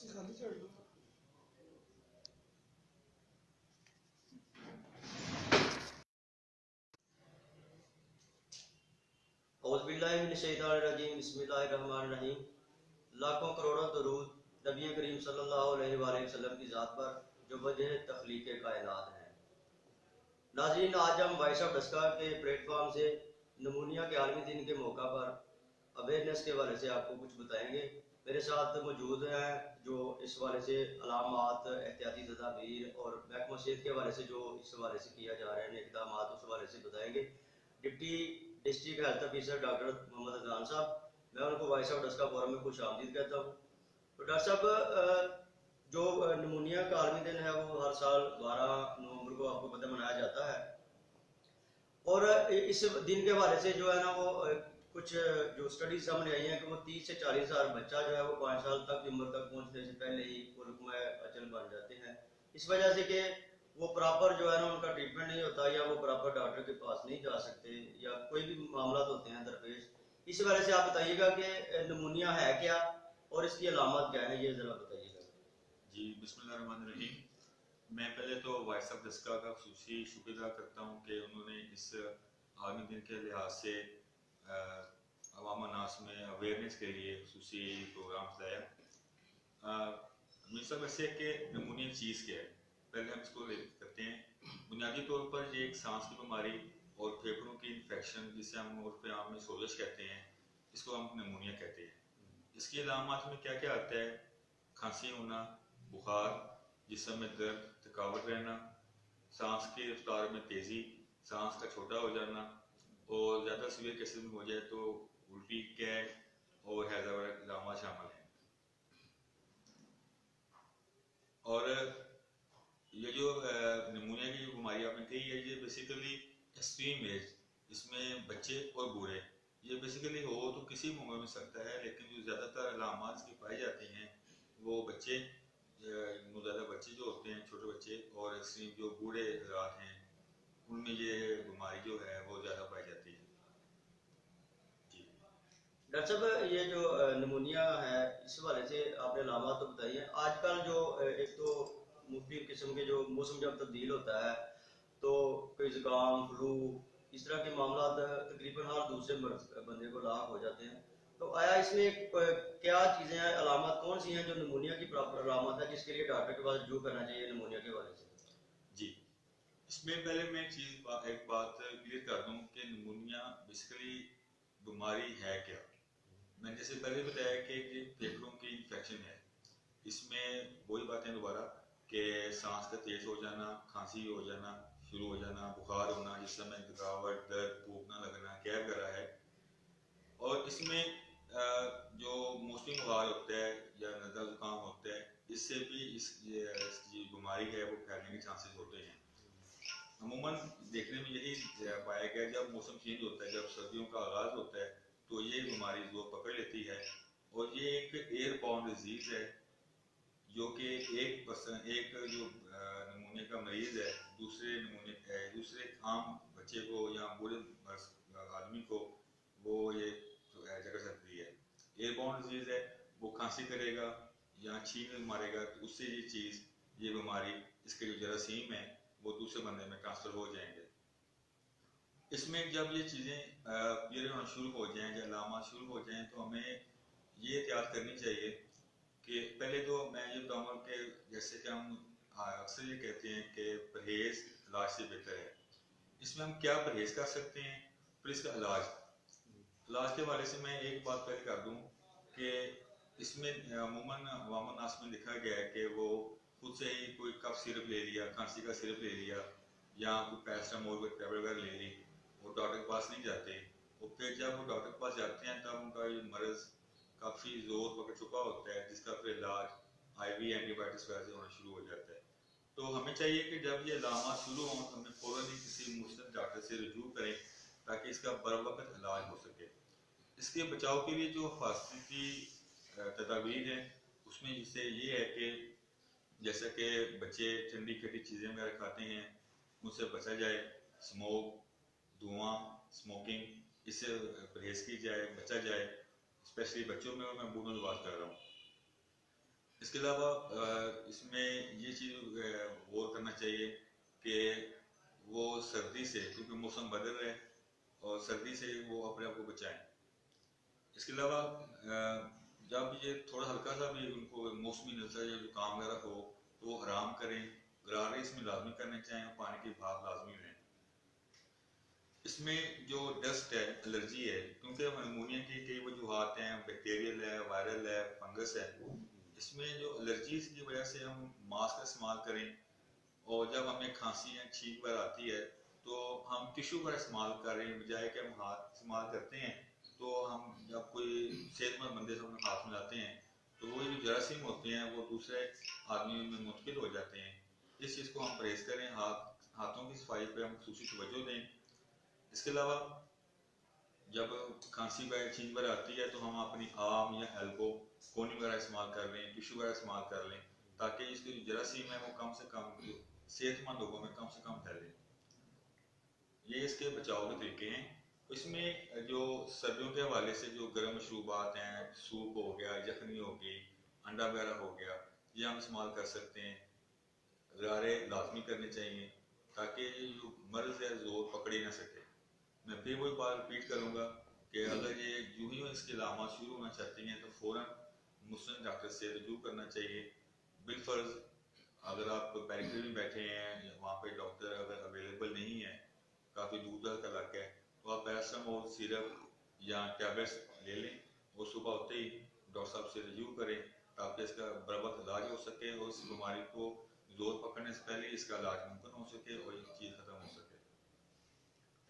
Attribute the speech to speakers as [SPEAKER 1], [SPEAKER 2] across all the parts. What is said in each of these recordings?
[SPEAKER 1] اعوذ باللہ من الشیطان الرجیم بسم اللہ الرحمن الرحیم۔ لاکھوں کروڑوں درود نبی کریم صلی اللہ علیہ وآلہ وسلم کی ذات پر جو وجہ تخلیق کائنات ہیں۔ ناظرین، آج ہم وائس آف ڈسکا کے پلیٹ فارم سے نمونیا کے عالمی دن کے موقع پر اویئرنیس کے حوالے سے آپ کو کچھ بتائیں گے۔ میرے ساتھ موجود ہیں جو اس حوالے سے علامات، احتیاطی تدابیر اور محکمہ صحت کے حوالے سے جو اس حوالے سے کیا جا رہے ہیں اقدامات، اس حوالے سے بتائیں گے۔ Deputy district health officer doctor Muhammad Adnan صاحب، میں ان کو وائس آف ڈسکا فورم میں خوش آمدید کہتا ہوں۔ تو ڈاکٹر صاحب، جو نمونیا کا عالمی دن ہے وہ ہر سال 12 نومبر کو آپ کو پتہ منایا جاتا ہے، اور اس دن کے حوالے سے جو ہے نا وہ کچھ جو اسٹڈیز سامنے آئی ہیں کہ وہ 30 سے 40 ہزار بچہ جو ہے وہ 5 سال تک عمر تک پہنچنے سے پہلے ہی وہ رقم اجل بن جاتے ہیں، اس وجہ سے کہ وہ پراپر جو ہے نا ان کا ٹریٹمنٹ نہیں ہوتا، یا وہ پراپر ڈاکٹر کے پاس نہیں جا سکتے، یا کوئی بھی معاملات ہوتے ہیں درپیش۔ اس وجہ سے آپ بتائیے گا کہ نمونیا ہے کیا اور اس کی علامات کیا ہیں، یہ ذرا بتائیے گا۔
[SPEAKER 2] جی، بسم اللہ الرحمن الرحیم۔ میں پہلے تو وائس آف ڈسکا کا خصوصی شکر ادا کرتا ہوں کہ انہوں نے اس عالمی دن کے لحاظ سے عوام الناس میں اویئرنیس کے لیے خصوصی پروگرام چلایا۔ مثال ویسے کہ نمونیا چیز کیا ہے، پہلے ہم اس کو کرتے ہیں۔ بنیادی طور پر یہ ایک سانس کی بیماری اور پھیپھڑوں کی انفیکشن، جسے ہم عرف عام میں سوزش کہتے ہیں، اس کو ہم نمونیا کہتے ہیں۔ اس کی علامات میں کیا کیا آتا ہے؟ کھانسی ہونا، بخار، جسم میں درد، تھکاوٹ رہنا، سانس کی رفتار میں تیزی، سانس کا چھوٹا ہو جانا، اور زیادہ سیویئر کیسز میں ہو جائے تو الٹی، قے اور ہیضہ وغیرہ علامات شامل ہیں۔ اور یہ جو نمونیا کی جو بیماری آپ نے کہی ہے، یہ بیسیکلی ایکسٹریم ایج، اس میں بچے اور بوڑھے، یہ بیسیکلی ہو تو کسی بھی عمر میں سکتا ہے، لیکن جو زیادہ تر علامات اس کی پائی جاتی ہیں وہ بچے، نوزائیدہ بچے جو ہوتے ہیں، چھوٹے بچے، اور ایکسٹریم جو بوڑھے حضرات ہیں، ان میں یہ بیماری جو ہے وہ زیادہ پائی جاتی ہے۔ جی
[SPEAKER 1] ڈاکٹر صاحب، یہ جو نمونیا ہے اس حوالے سے آپ نے علامات تو بتائی ہیں۔ آج کل جو ایک تو مختلف قسم کے جو موسم جب تبدیل ہوتا ہے تو کوئی زکام، فلو، اس طرح کے معاملات تقریباً ہر دوسرے بندے کو لاحق ہو جاتے ہیں، تو آیا اس میں کیا چیزیں ہیں، علامات کون سی ہیں جو نمونیا کی پراپر علامات ہے جس کے لیے ڈاکٹر کے پاس رجوع کرنا چاہیے نمونیا کے حوالے سے؟
[SPEAKER 2] جی، اس میں پہلے میں ایک بات کلیئر کر دوں کہ نمونیا بیسیکلی بیماری ہے کیا۔ میں نے جیسے پہلے بتایا کہ یہ پھیپھڑوں کی انفیکشن ہے۔ اس میں وہی باتیں دوبارہ کہ سانس کا تیز ہو جانا، کھانسی ہو جانا، شروع ہو جانا، بخار ہونا، جسم میں تھکاوٹ، درد، بھوک نہ لگنا، قے وغیرہ ہے۔ اور اس میں جو موسمی بخار ہوتا ہے یا نزلہ زکام ہوتا ہے، اس سے بھی اس کی بیماری ہے وہ پھیلنے کے چانسز ہوتے ہیں۔ عموماً دیکھنے میں یہی پایا گیا، جب موسم چینج ہوتا ہے، جب سردیوں کا آغاز ہوتا ہے تو یہ بیماری وہ پکڑ لیتی ہے، اور یہ ایک ایئر بورن ڈیزیز ہے جو کہ ایک جو نمونے کا مریض ہے دوسرے عام بچے کو یا بوڑھے آدمی کو وہ یہ جگہ سکتی ہے۔ ایئر بورن ڈیزیز ہے، وہ کھانسی کرے گا یا چھینک مارے گا تو اس سے یہ بیماری، اس کے جو جراثیم ہیں وہ دوسرے بندے میں ٹرانسفر ہو جائیں گے۔ اس میں جب یہ چیزیں کلیئر ہونا شروع ہو جائیں یا علامات شروع ہو جائیں تو ہمیں یہ احتیاط کرنی چاہیے کہ پہلے تو میں یہ بتاؤں گا کہ جیسے کہ ہم اکثر یہ کہتے ہیں کہ پرہیز علاج سے بہتر ہے۔ اس میں ہم کیا پرہیز کر سکتے ہیں، پھر اس کا علاج کے حوالے سے میں ایک بات پہلے کر دوں کہ اس میں عموماً عوام الناس میں دیکھا گیا ہے کہ وہ خود سے ہی کوئی کف سیرپ لے لیا، کھانسی کا سیرپ لے لیا، یا کوئی پیراسیٹامول کوئی ٹیبلٹ وغیرہ لے لی، وہ ڈاکٹر کے پاس نہیں جاتے، اور پھر جب وہ ڈاکٹر کے پاس جاتے ہیں تب ان کا یہ مرض کافی زور پکڑ چکا ہوتا ہے، جس کا پھر علاج آئی وی اینٹی بایوٹکس وغیرہ سے ہونا شروع ہو جاتا ہے۔ تو ہمیں چاہیے کہ جب یہ علامات شروع ہوں تو ہمیں فوراً ہی کسی مستند ڈاکٹر سے رجوع کریں تاکہ اس کا بر وقت علاج ہو سکے۔ اس کے بچاؤ کے لیے جو حفاظتی تدابیر ہیں اس میں جس سے یہ ہے کہ جیسا کہ بچے ٹھنڈی کھٹی چیزیں وغیرہ کھاتے ہیں ان سے بچا جائے، اسموک، دھواں، اسموکنگ، اس سے پرہیز کی جائے، بچا جائے، اسپیشلی بچوں میں، اور میں بوڑھوں کی بات کر رہا ہوں۔ اس کے علاوہ اس میں یہ چیز غور کرنا چاہیے کہ وہ سردی سے، کیونکہ موسم بدل رہا ہے، اور سردی سے وہ اپنے آپ کو بچائیں۔ اس کے علاوہ جب یہ تھوڑا ہلکا سا بھی ان کو موسمی نزلہ یا زکام وغیرہ ہو تو وہ آرام کریں، غرارے اس میں لازمی کرنے چاہیں اور پانی کی بھاپ لازمی لیں۔ اس میں جو ڈسٹ ہے، الرجی ہے، کیونکہ نمونیا کی کئی وجوہات ہیں، بیکٹیریل ہے، وائرل ہے، فنگس ہے، اس میں جو الرجیز کی وجہ سے ہم ماسک استعمال کریں، اور جب ہمیں کھانسی یا چھینک وغیرہ آتی ہے تو ہم ٹشو کا استعمال کریں بجائے کہ ہم ہاتھ استعمال کرتے ہیں۔ تو ہم جب کوئی صحت مند بندے سے ہم ہاتھ ملاتے ہیں تو وہ جو جراثیم ہوتے ہیں وہ دوسرے آدمی میں منتقل ہو جاتے ہیں۔ اس چیز کو ہم پرہیز کریں، ہاتھوں کی صفائی پہ ہم خصوصی توجہ دیں۔ اس کے علاوہ جب کھانسی چھینک وغیرہ آتی ہے تو ہم اپنی آم یا ایلبو کونی وغیرہ استعمال کر لیں، ٹشو وغیرہ استعمال کر لیں، تاکہ اس کے جو جراثیم ہے وہ کم سے کم صحت مند لوگوں میں کم سے کم پھیلے۔ یہ اس کے بچاؤ کے طریقے ہیں۔ اس میں جو سردیوں کے حوالے سے جو گرم مشروبات ہیں، سوپ ہو گیا، یخنی ہو گئی، انڈا وغیرہ ہو گیا، یہ ہم استعمال کر سکتے ہیں۔ غرارے لازمی کرنے چاہیے تاکہ یہ جو مرض ہے زور پکڑ ہی نہ سکے۔ میں پھر وہی بات رپیٹ کروں گا کہ اگر یہ یوں ہی اس کے علامات شروع ہونا چاہتی ہیں تو فوراً مسلم ڈاکٹر سے رجوع کرنا چاہیے۔ بالفرض اگر آپ پیریفری میں بیٹھے ہیں، وہاں پہ ڈاکٹر اگر اویلیبل نہیں ہے، کافی دور دراز کا علاقہ ہے، تو آپ پیراسٹامول سیرپ یا ٹیبلٹس لے لیں اور صبح ہوتے ہی ڈاکٹر صاحب سے رجوع کریں تاکہ اس کا بر وقت علاج ہو سکے اور اس بیماری کو زور پکڑنے سے پہلے اس کا علاج ممکن ہو سکے اور یہ چیز ختم ہو سکے۔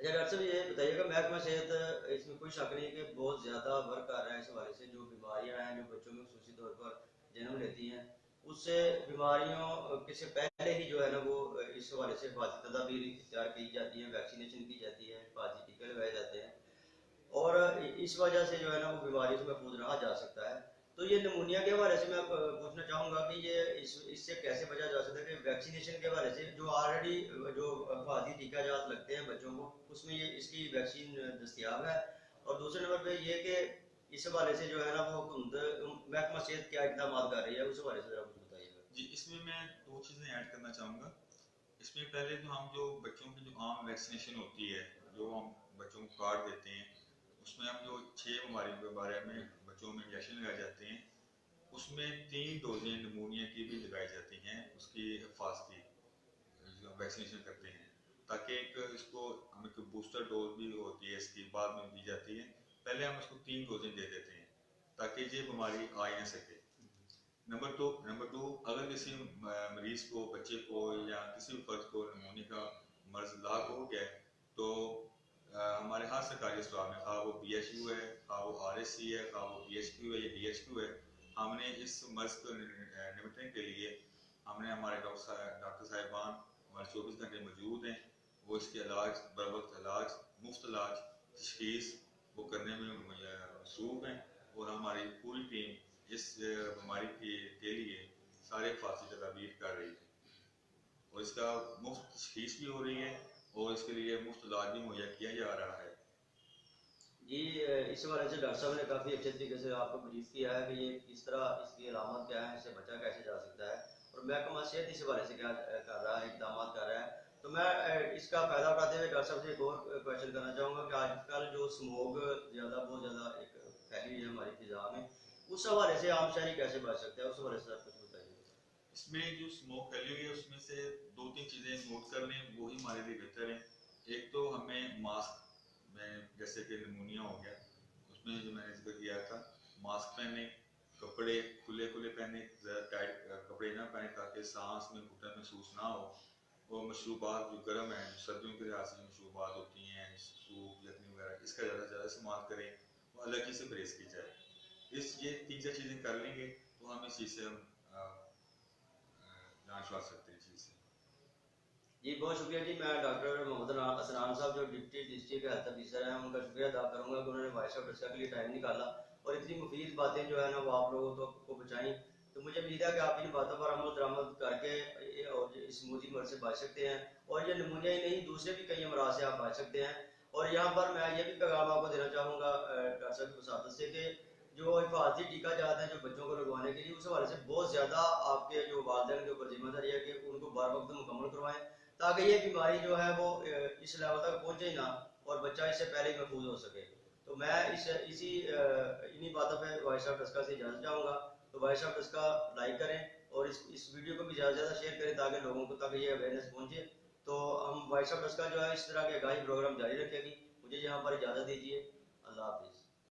[SPEAKER 1] اچھا ڈاکٹر صاحب یہ بتائیے گا، محکمہ صحت اس میں کوئی شک نہیں کہ بہت زیادہ ورک کر رہا ہے اس حوالے سے، جو بیماریاں ہیں جو بچوں میں خصوصی طور پر جنم لیتی ہیں، اس سے بیماریوں کے سے پہلے ہی جو ہے نا وہ اس حوالے سے حفاظتی تدابیر اختیار کی جاتی ہیں، ویکسینیشن کی جاتی ہے، حفاظتی ٹیکے لگائے جاتے ہیں، اور اس وجہ سے جو ہے نا وہ بیماری سے محفوظ رہا جا سکتا ہے۔ تو یہ نمونیا کے حوالے سے میں پوچھنا چاہوں گا کہ یہ اس سے کیسے بچا جا سکتا ہے کہ ویکسینیشن کے حوالے سے جو آلریڈی جو حفاظتی ٹیکہ جات لگتے ہیں بچوں کو، اس میں یہ اس کی ویکسین دستیاب ہے، اور دوسرے نمبر پہ یہ کہ اس حوالے سے جو ہے نا وہ محکمہ صحت کیا اقدامات کر رہی ہے، اس حوالے سے ذرا کچھ بتائیے گا۔
[SPEAKER 2] جی، اس میں دو چیزیں ایڈ کرنا چاہوں گا۔ اس میں پہلے تو ہم جو بچوں کی جو عام ویکسینیشن ہوتی ہے، جو ہم بچوں کو کارڈ دیتے ہیں، اس میں ہم جو 6 بیماریوں کے بارے میں بچوں میں انجیکشن لگائے جاتے ہیں، اس میں 3 ڈوزیں نمونیا کی بھی لگائی جاتی ہیں، اس کی حفاظتی جو ویکسینیشن کرتے ہیں، تاکہ ایک اس کو ہم ایک بوسٹر ڈوز بھی ہوتی ہے اس کی بعد میں دی جاتی ہے، پہلے ہم اس کو 3 ڈوزیں دے دیتے ہیں تاکہ یہ بیماری آ ہی نہ سکے۔ نمبر دو، اگر کسی مریض کو، بچے کو یا کسی بھی فرد کو نمونیا کا مرض لاحق ہو گیا ہے تو ہمارے ہر سرکاری اسپتال میں، خواہ وہ پی ایچ یو ہے، خواہ وہ آر ایس سی ہے، خواہ وہ پی ایچ کیو ہے یا ڈی ایچ کیو ہے، ہم نے اس مرض کو نمٹنے کے لیے ہم نے ہمارے ڈاکٹر صاحبان ہمارے 24 گھنٹے موجود ہیں، وہ اس کے علاج، بر وقت علاج، مفت علاج، تشخیص وہ کرنے میں مصروف ہیں، اور ہماری پوری ٹیم اس بیماری کے لیے سارے حفاظتی تدابیر کر رہی ہے، اور اس کا مفت تشخیص بھی ہو رہی ہے اور اس کے لیے مفت علاج بھی مہیا کیا جا رہا ہے۔
[SPEAKER 1] جی، اس حوالے سے ڈاکٹر صاحب نے کافی اچھے طریقے سے آپ کو بریف کیا ہے کہ یہ کس طرح اس کی علامات کیا ہیں، اس سے بچا کیسے جا سکتا ہے، اور محکمہ صحت اس حوالے سے کیا کر رہا ہے، اقدامات کر رہا ہے۔ تو میں اس کا فائدہ اٹھاتے ہوئے ڈاکٹر صاحب سے ایک اور کویشچن کرنا چاہوں گا کہ آج کل جو اسموگ بہت زیادہ ایک پھیلی ہوئی ہے ہماری فضا میں، اس حوالے سے عام شہری کیسے بچ سکتا ہے، اس حوالے سے آپ کچھ بتائیے۔
[SPEAKER 2] اس میں جو اسموک پھیلی ہوئی ہے اس میں سے 2-3 چیزیں نوٹ کر لیں، وہی ہمارے لیے بہتر ہے۔ ایک تو ہمیں ماسک میں، جیسے کہ نمونیا ہو گیا، اس میں جو میں نے ذکر کیا تھا، ماسک پہنیں، کپڑے کھلے پہنیں، زیادہ ٹائٹ کپڑے نہ پہنیں تاکہ سانس میں گھٹن محسوس نہ ہو، اور مشروبات جو گرم ہیں، سردیوں کے لحاظ سے مشروبات ہوتی ہیں، سوپ، یخنی وغیرہ، اس کا زیادہ سے زیادہ استعمال کریں، وہ الرجی سے پرہیز کی جائے۔ یہ 3 چیزیں کر لیں گے تو ہم اس چیز سے جان چھڑا سکتے ہیں چیز سے۔
[SPEAKER 1] جی بہت شکریہ جی، میں ڈاکٹر محمد اسنان صاحب جو ڈپٹی ڈسٹرکٹ ہیلتھ آفیسر ہیں ان کا شکریہ ادا کروں گا کہ انہوں نے وائس آف ڈسکا کے لیے ٹائم نکالا اور اتنی مفید باتیں جو ہے نا وہ آپ لوگوں کو بچائیں۔ تو مجھے امید ہے کہ آپ ان باتوں پر عمل درآمد کر کے اور اس موذی مرض سے بچ سکتے ہیں، اور یہ نمونیا ہی نہیں دوسرے بھی کئی امراض سے آپ بچ سکتے ہیں۔ اور یہاں پر میں یہ بھی پیغام آپ کو دینا چاہوں گا ڈاکٹر صاحب کی وساطت سے کہ جو حفاظتی ٹیکہ جات ہیں جو بچوں کو لگوانے کے لیے، اس حوالے سے بہت زیادہ آپ کے جو والدین کے اوپر ذمہ داری ہے کہ ان کو بر وقت مکمل کروائیں، تاکہ یہ بیماری جو ہے وہ اس لیول تک پہنچے ہی نہ اور بچہ اس سے پہلے ہی محفوظ ہو سکے۔ تو میں انہی باتوں پہ وائس آف ڈسکا سے اجازت چاہوں گا۔ تو وائس آف ڈسکا لائک کریں اور اس ویڈیو کو بھی زیادہ سے زیادہ شیئر کریں تاکہ لوگوں کو تک یہ اویئرنیس پہنچے۔ تو ہم وائس آف ڈسکا جو ہے اس طرح کے آگاہی پروگرام جاری رکھے گی۔ مجھے یہاں پر اجازت دیجیے، اللہ حافظ۔